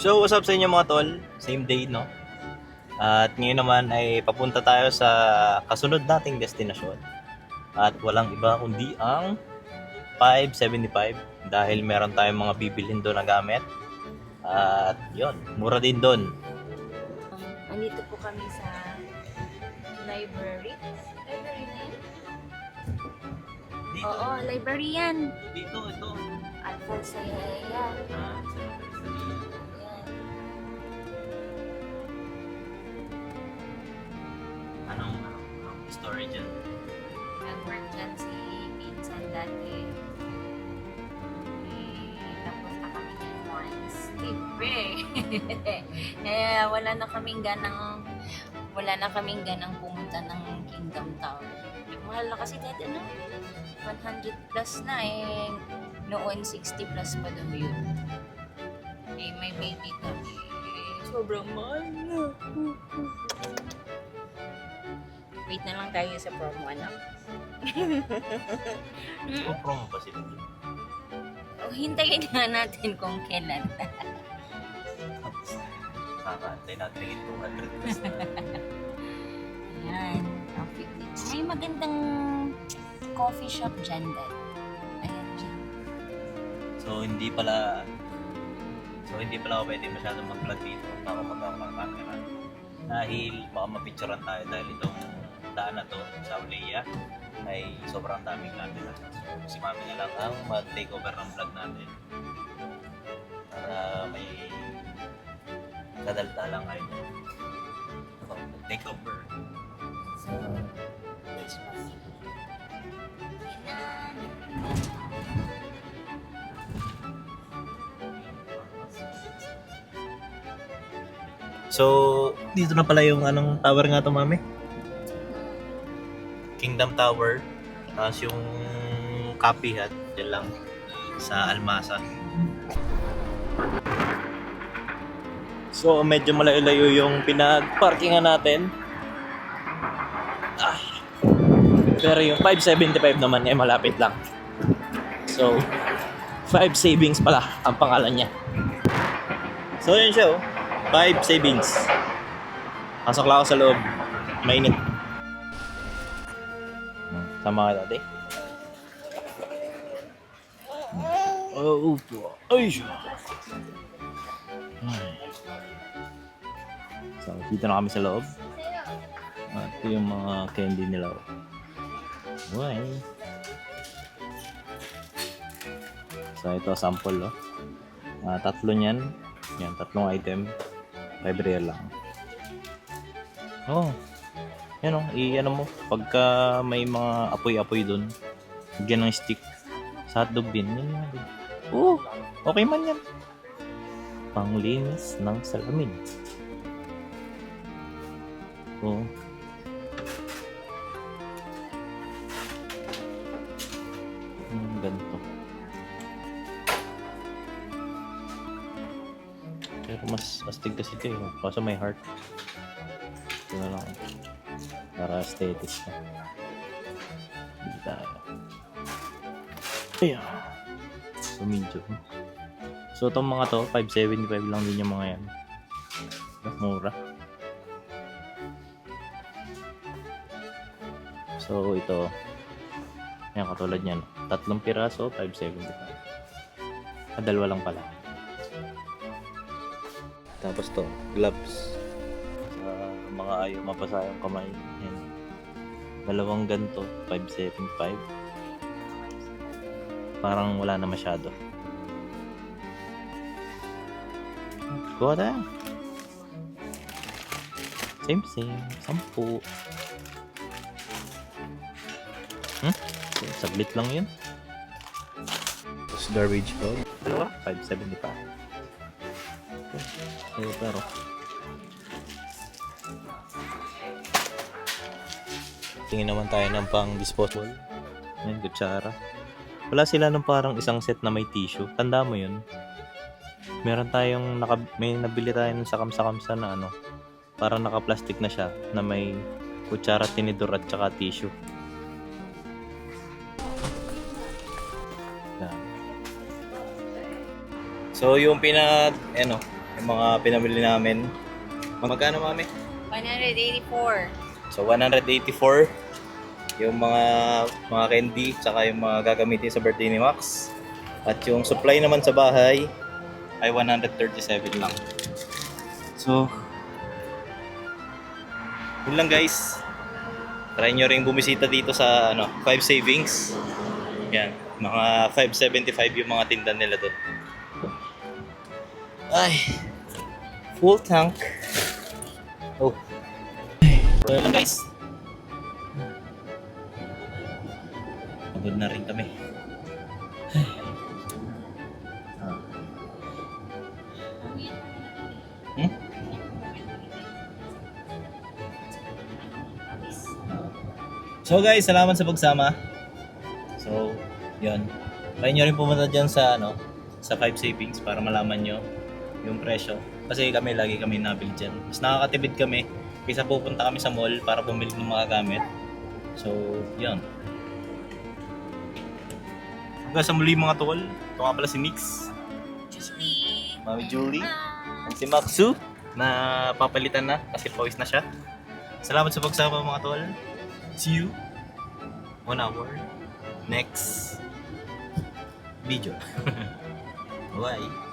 So, what's up sa inyo mga tol? Same day, no? At ngayon naman ay papunta tayo sa kasunod nating destinasyon. At walang iba kundi ang 575 dahil meron tayong mga bibilhin doon na gamit. At yon, mura din doon. Andito po kami sa library. Library na yun? Dito. Oo, library yan. Dito, ito. Alfonso Yaya. Anong story dyan? Nag-work dyan si Vincent dati. Napunta kami dyan once. Libre! Wala na kaming ganang pumunta ng Kingdom Tower. Mahal na kasi dati, no? 100 plus na eh. Noon 60 plus pa daw yun. Eh, may baby kami. Sobrang mahal na. Wait na lang tayo sa promo, anak. Promo ba sila? Hintayin na natin kung kailan. Antay natin higit 200 plus na. Ayan. Okay. May magandang coffee shop dyan, Dad. Ayan dyan. So hindi pala ako pwede masyadong mag-vlog dito. Ako magkakakakira. Dahil baka mapicturean tayo dahil itong daan na to sa Uleya ay sobrang daming camera. So si Mami na lang ang mag-take over ng vlog natin. Para may kadalda lang kayo. So, take over. So, let's go. So, dito na pala yung anong tower nga to, Mami? Kingdom Tower. Tapos yung copy hat, dyan lang sa Almasa. So, medyo malayo-layo yung pinag-parkingan natin. Pero yung 575 naman ay malapit lang. So, 5 savings pala ang pangalan niya. So, yun siya, oh. 5 savings. Pasok lang ako sa loob. Mainit. Sama ka dati. Oh, upo. Ay, siya. So, dito na kami sa loob. At ito yung mga candy nila. Uy. So, ito sample, oh. Tatlo niyan. Yan, tatlong item. 5 real lang. Oh. Yan, oh. I-ano mo. Pagka may mga apoy-apoy dun, bigyan ng stick. Sa hotdog din. Yan, yan. Oh, okay man yan. Panglinis ng salamin. Oh. Ganito. Pero mas astig kasi ito eh. Kaso may heart. Ito na lang. Para aesthetics na. Hindi tayo. Ayan. So medium. So itong mga to, 575 lang din yung mga yan. Mura. So ito. Yan, katulad yan. Tatlong piraso, 575. Dalawa lang pala. Tapos to, gloves. Sa mga ayaw mapasa yung kamay. Yan. Dalawang ganito, 575. Parang wala na masyado. Kuha tayo. Same. 10. Saglit lang yun. Tapos garbage bag. Dalawa? 575. Pero tingin naman tayo ng pang disposable. Yan, kutsara. Wala sila ng parang isang set na may tissue. Tanda mo yun. Meron tayong may nabili tayo ng sakam-sakamsa na ano. Parang naka-plastic na siya na may kutsara, tinidor at saka tissue. So yung yung mga pinamili namin. Magkano, mami? 184. So 184 yung mga candy tsaka yung mga gagamitin sa birthday ni Max. At yung supply naman sa bahay ay 137 lang. So yun lang guys. Try nyo rin bumisita dito sa 5 Savings. Yan, mga 575 yung mga tinda nila doon. Ay, full tank. Oh. So yun lang guys. Pagod na rin kami. Hmm? So guys, salamat sa pagsama. So, yun. Try nyo rin pumunta dyan sa sa 5 Savings para malaman nyo yung presyo. Kasi lagi kami nabili dyan. Mas nakakatipid kami kaysa pupunta kami sa mall para bumili ng mga gamit. So, yun. Hanggang sa muli mga tol. Ito nga pala si Nix, Julie. Mami Julie, at si Maxu na papalitan na kasi pawis na siya. Salamat sa pagsama mga tol. See you on our next video. Bye.